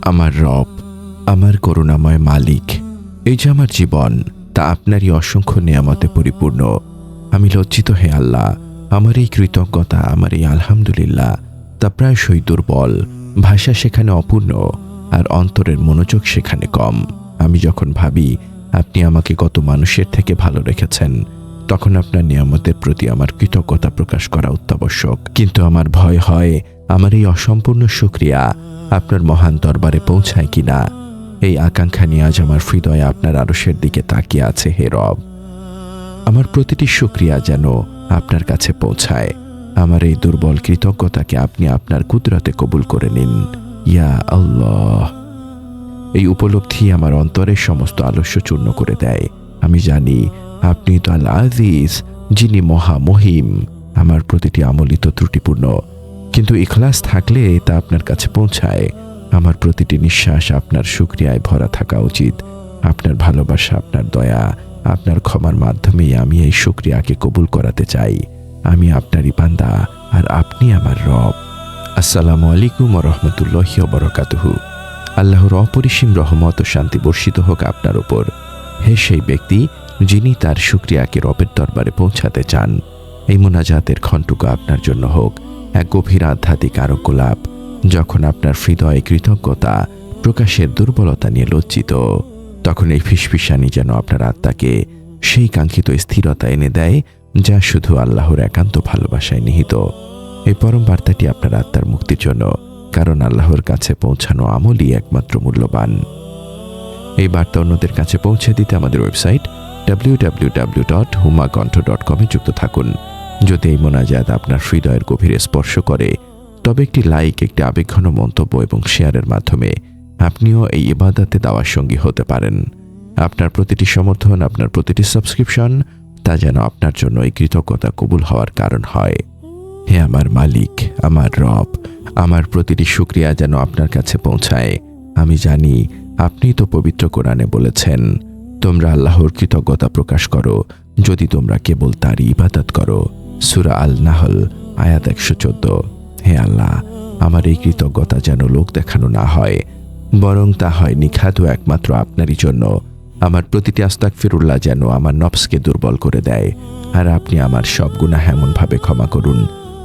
আমার রব, আমার করুণাময় মালিক, এই যে আমার জীবন, তা আপনারই অসংখ্য নিয়ামতে পরিপূর্ণ। আমি লজ্জিত হে আল্লাহ, আমার এই কৃতজ্ঞতা, আমার এই আলহামদুলিল্লাহ তা প্রায়শই দুর্বল, ভাষা সেখানে অপূর্ণ, আর অন্তরের মনোযোগ সেখানে কম। আমি যখন ভাবি আপনি আমাকে কত মানুষের থেকে ভালো রেখেছেন, তখন আপনার নিয়ামতের প্রতি আমার কৃতজ্ঞতা প্রকাশ করা অত্যাবশ্যক। কিন্তু আমার ভয় হয় আমার এই অসম্পূর্ণ শুকরিয়া আপনার মহান দরবারে পৌঁছায় কিনা। এই আকাঙ্ক্ষা নিয়ে আজ আমার হৃদয়ে আপনার আরশের দিকে তাকিয়ে আছে হে রব। আমার প্রতিটি শুকরিয়া যেন আপনার কাছে পৌঁছায়। আমার এই দুর্বল কৃতজ্ঞতাকে আপনি আপনার কুদরতে কবুল করে নিন ইয়া আল্লাহ। এই উপলব্ধি আমার অন্তরের সমস্ত আলস্য চূর্ণ করে দেয়। আমি জানি আপনি তো আল আজিজ, যিনি মহামহিম। আমার প্রতিটি আমলই তো ত্রুটিপূর্ণ, কিন্তু ইখলাস থাকলে তা আপনার কাছে পৌঁছায়। আমার প্রতিটি নিঃশ্বাস আপনার শুকরিয়ায় ভরা থাকা উচিত। আপনার ভালোবাসা, আপনার দয়া, আপনার ক্ষমার মাধ্যমেই আমি এই শুকরিয়াকে কবুল করাতে চাই। আমি আপনারই বান্দা আর আপনি আমার রব। আসসালামু আলাইকুম ওয়া রাহমাতুল্লাহি ওয়া বারাকাতুহু। আল্লাহর অপরিসীম রহমত ও শান্তি বর্ষিত হোক আপনার উপর, হে সেই ব্যক্তি যিনি তার শুকরিয়াকে রবের দরবারে পৌঁছাতে চান। এই মোনাজাতের ক্ষণটুকু আপনার জন্য হোক এক গভীর আধ্যাত্মিক আরোগ্য লাভ। যখন আপনার হৃদয়ে কৃতজ্ঞতা প্রকাশের দুর্বলতা নিয়ে লজ্জিত, তখন এই ফিসফিসানি যেন আপনার আত্মাকে সেই কাঙ্ক্ষিত স্থিরতা এনে দেয়, যা শুধু আল্লাহর একান্ত ভালোবাসায় নিহিত। এই পরম বার্তাটি আপনার আত্মার মুক্তির জন্য, কারণ আল্লাহর কাছে পৌঁছানো আমলই একমাত্র মূল্যবান। এই বার্তা অন্যদের কাছে পৌঁছে দিতে আমাদের ওয়েবসাইট www.humaconto.com এ যুক্ত থাকুন। যদি এই মোনাজাত আপনার হৃদয়ের গভীরে স্পর্শ করে, তবে একটি লাইক, একটি আবেগঘন মন্তব্য এবং শেয়ারের মাধ্যমে আপনিও এই ইবাদতে দাওয়ার সঙ্গী হতে পারেন। আপনার প্রতিটি সমর্থন, আপনার প্রতিটি সাবস্ক্রিপশন, তা যেন আপনার জন্য এই কৃতজ্ঞতা কবুল হওয়ার কারণ হয়। হে আমার মালিক, আমার রব, আমার প্রতিটি শুকরিয়া যেন আপনার কাছে পৌঁছায়। আমি জানি আপনি তো পবিত্র কোরআনে বলেছেন, তোমরা আল্লাহর কৃতজ্ঞতা প্রকাশ করো যদি তোমরা কেবল তারই ইবাদত করো। সূরা আল নাহল আয়াত 114। হে আল্লাহ, আমার এই কৃতজ্ঞতা যেন লোক দেখানো না হয়, বরং তা হয় নিখাদ একমাত্র আপনারই জন্য। আমার প্রতিটি আস্তাগফিরুল্লাহ যেন আমার নফসকে দুর্বল করে দেয়, আর আপনি আমার সব গুনাহ এমনভাবে ক্ষমা করুন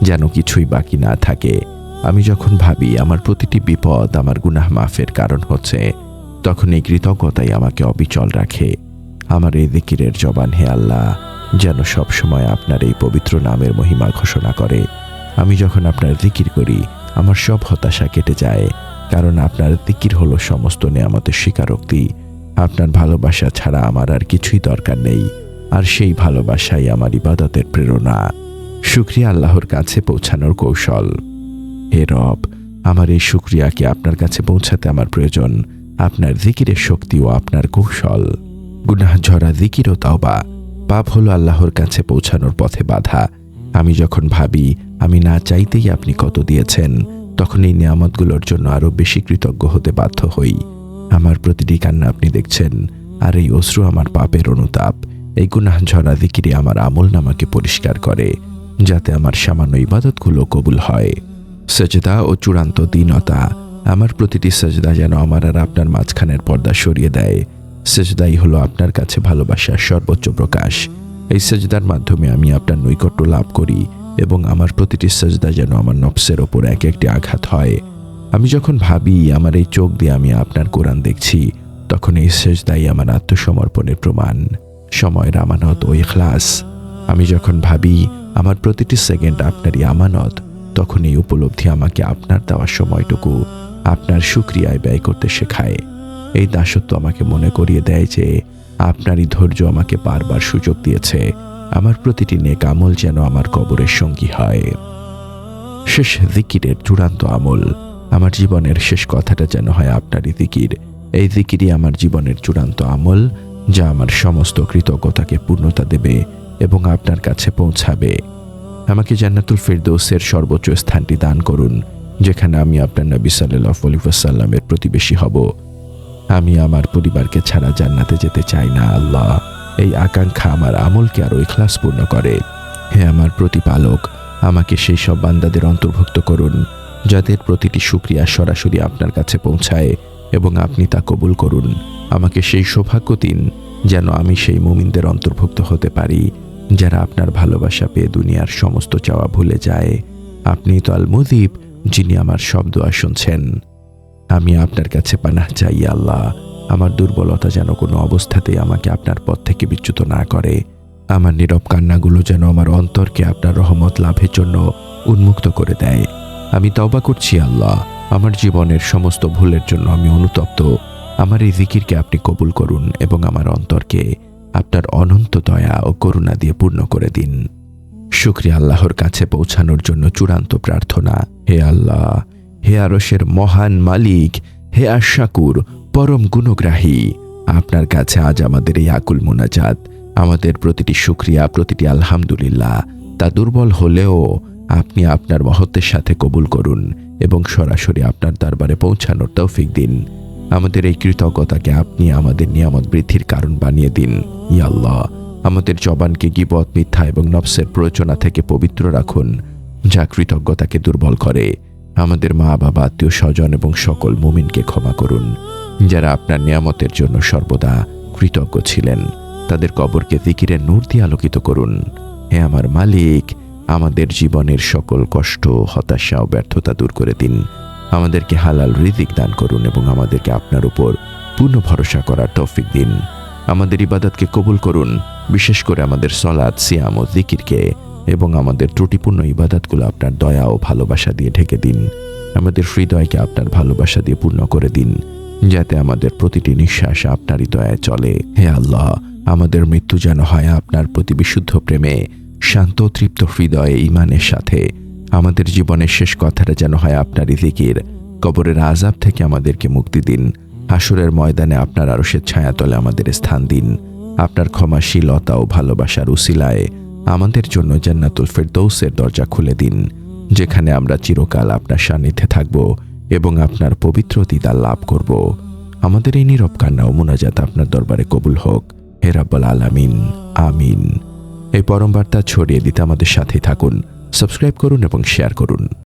যেন কিছুই বাকি না থাকে। আমি যখন ভাবি আমার প্রতিটি বিপদ আমার গুনাহ মাফের কারণ হচ্ছে, তখন এই কৃতজ্ঞতাই আমাকে অবিচল রাখে। আমার এই যিকিরের জবান হে আল্লাহ যেন সবসময় আপনার এই পবিত্র নামের মহিমা ঘোষণা করে। আমি যখন আপনার যিকির করি, আমার সব হতাশা কেটে যায়, কারণ আপনার যিকির হলো সমস্ত নিয়ামতের স্বীকারোক্তি। আপনার ভালোবাসা ছাড়া আমার আর কিছুই দরকার নেই, আর সেই ভালোবাসাই আমার ইবাদতের প্রেরণা। শুকরিয়া আল্লাহর কাছে পৌঁছানোর কৌশল। হে রব, আমার এই শুকরিয়াকে আপনার কাছে পৌঁছাতে আমার প্রয়োজন আপনার যিকিরের শক্তি ও আপনার কৌশল। গুনাহ ঝরা যিকির ও তাওবা। পাপ হলো আল্লাহর কাছে পৌঁছানোর পথে বাধা। আমি যখন ভাবি আমি না চাইতেই আপনি কত দিয়েছেন, তখন এই নিয়ামতগুলোর জন্য আরো বেশি কৃতজ্ঞ হতে বাধ্য হই। আমার প্রতিটি কান্না আপনি দেখছেন, আর এই অশ্রু আমার পাপের অনুতাপ। এই গুনাহ ঝরা যিকিরে আমার আমলনামাকে পরিষ্কার করে, যাতে আমার সামান্য ইবাদতগুলো কবুল হয়। সাজদা ও চূড়ান্ত দীনতা। আমার প্রতিটি সাজদা যেন আমার আর আপনার মাঝখানের পর্দা সরিয়ে দেয়। সাজদাই হলো আপনার কাছে ভালোবাসার সর্বোচ্চ প্রকাশ। এই সাজদার মাধ্যমে আমি আপনার নৈকট্য লাভ করি, এবং আমার প্রতিটি সাজদা যেন আমার নফসের ওপর এক একটি আঘাত হয়। আমি যখন ভাবি আমার এই চোখ দিয়ে আমি আপনার কোরআন দেখছি, তখন এই সাজদাই আমার আত্মসমর্পণের প্রমাণ, সময়ের আমানত ও ইখলাস। আমি যখন ভাবি আমার প্রতিটি সেকেন্ড আপনারই আমানত, তখন এই উপলব্ধি আমাকে আপনার দেওয়ার সময়টুকু আপনার শুকরিয়ায় ব্যয় করতে শেখায়। এই দাসত্ব আমাকে মনে করিয়ে দেয় যে আপনারই ধৈর্য আমাকে বারবার সুযোগ দিয়েছে। আমার প্রতিটি নেক আমল যেন আমার কবরের সঙ্গী হয়। শেষ যিকিরের চূড়ান্ত আমল। আমার জীবনের শেষ কথাটা যেন হয় আপনারই যিকির। এই যিকিরই আমার জীবনের চূড়ান্ত আমল, যা আমার সমস্ত কৃতজ্ঞতাকে পূর্ণতা দেবে এবং আপনার কাছে পৌঁছাবে। আমাকে জান্নাতুল ফেরদৌসের সর্বোচ্চ স্থানটি দান করুন, যেখানে আমি আপনার নবী সাল্লাল্লাহু আলাইহি ওয়াসাল্লামের প্রতিবেশী হব। আমি আমার পরিবারকে ছাড়া জান্নাতে যেতে চাই না আল্লাহ। এই আকাঙ্ক্ষা আমার আমলকে আরো ইখলাসপূর্ণ করে। হে আমার প্রতিপালক, আমাকে সেই সব বান্দাদের অন্তর্ভুক্ত করুন যাদের প্রতিটি শুকরিয়া সরাসরি আপনার কাছে পৌঁছায় এবং আপনি তা কবুল করুন। আমাকে সেই সৌভাগ্য দিন যেন আমি সেই মুমিনদের অন্তর্ভুক্ত হতে পারি যারা আপনার ভালোবাসা পেয়ে দুনিয়ার সমস্ত চাওয়া ভুলে যায়। আপনি তো আল মুজিব, যিনি আমার সব দোয়া শুনছেন। আমি আপনার কাছে পানাহ চাই আল্লাহ, আমার দুর্বলতা যেন কোনো অবস্থাতেই আমাকে আপনার পথ থেকে বিচ্যুত না করে। আমার নীরব কান্নাগুলো যেন আমার অন্তরকে আপনার রহমত লাভের জন্য উন্মুক্ত করে দেয়। আমি তওবা করছি আল্লাহ, আমার জীবনের সমস্ত ভুলের জন্য আমি অনুতপ্ত। আমার এই জিকিরকে আপনি কবুল করুন এবং আমার অন্তরকে আপনার অনন্ত দয়া ও করুণা দিয়ে পূর্ণ করে দিন। শুকরিয়া আল্লাহর কাছে পৌঁছানোর জন্য চূড়ান্ত প্রার্থনা। হে আল্লাহ, হে আরশের মহান মালিক, হে আশাকুর, পরম গুণগ্রাহী, আপনার কাছে আজ আমাদের এই আকুল মোনাজাত, আমাদের প্রতিটি শুকরিয়া, প্রতিটি আলহামদুলিল্লাহ তা দুর্বল হলেও আপনি আপনার মহত্বের সাথে কবুল করুন এবং সরাসরি আপনার দরবারে পৌঁছানোর তৌফিক দিন। আমাদের এই কৃতজ্ঞতাকে আপনি আমাদের নিয়ামত বৃদ্ধির কারণ বানিয়ে দিন। ইয়া আল্লাহ, আমাদের জবানকে গীবত, মিথ্যা এবং নফসের প্ররোচনা থেকে পবিত্র রাখুন, যা কৃতজ্ঞতাকে দুর্বল করে। আমাদের মা বাবা, আত্মীয় স্বজন এবং সকল মুমিনকে ক্ষমা করুন যারা আপনার নিয়ামতের জন্য সর্বদা কৃতজ্ঞ ছিলেন। তাদের কবরকে জিকিরের নূর দিয়ে আলোকিত করুন। হে আমার মালিক, আমাদের জীবনের সকল কষ্ট, হতাশা ও ব্যর্থতা দূর করে দিন। আমাদেরকে হালাল রিজিক দান করুন এবং আমাদেরকে আপনার উপর পূর্ণ ভরসা করার তৌফিক দিন। আমাদের ইবাদতকে কবুল করুন, বিশেষ করে আমাদের সলাত, সিয়াম ও জিকিরকে, এবং আমাদের ত্রুটিপূর্ণ ইবাদতগুলো আপনার দয়া ও ভালোবাসা দিয়ে ঢেকে দিন। আমাদের হৃদয়কে আপনার ভালোবাসা দিয়ে পূর্ণ করে দিন, যাতে আমাদের প্রতিটি নিঃশ্বাস আপনারই দয়ায় চলে। হে আল্লাহ, আমাদের মৃত্যু যেন হয় আপনার প্রতি বিশুদ্ধ প্রেমে, শান্ত তৃপ্ত হৃদয়ে ঈমানের সাথে। আমাদের জীবনের শেষ কথাটা যেন হয় আপনারই জিকির। কবরের আযাব থেকে আমাদেরকে মুক্তি দিন। হাসরের ময়দানে আপনার আরশের ছায়াতলে আমাদের স্থান দিন। আপনার ক্ষমাশীলতা ও ভালোবাসার উসিলায় আমাদের জন্য জান্নাতুল ফেরদৌসের দরজা খুলে দিন, যেখানে আমরা চিরকাল আপনার সান্নিধ্যে থাকব এবং আপনার পবিত্র দিদার লাভ করব। আমাদের এই নীরব কান্না ও মুনাজাত আপনার দরবারে কবুল হোক। হে রাব্বুল আলামিন, আমিন। এই পরম বার্তা ছড়িয়ে দিতে আমাদের সাথে থাকুন। সাবস্ক্রাইব করুন এবং শেয়ার করুন।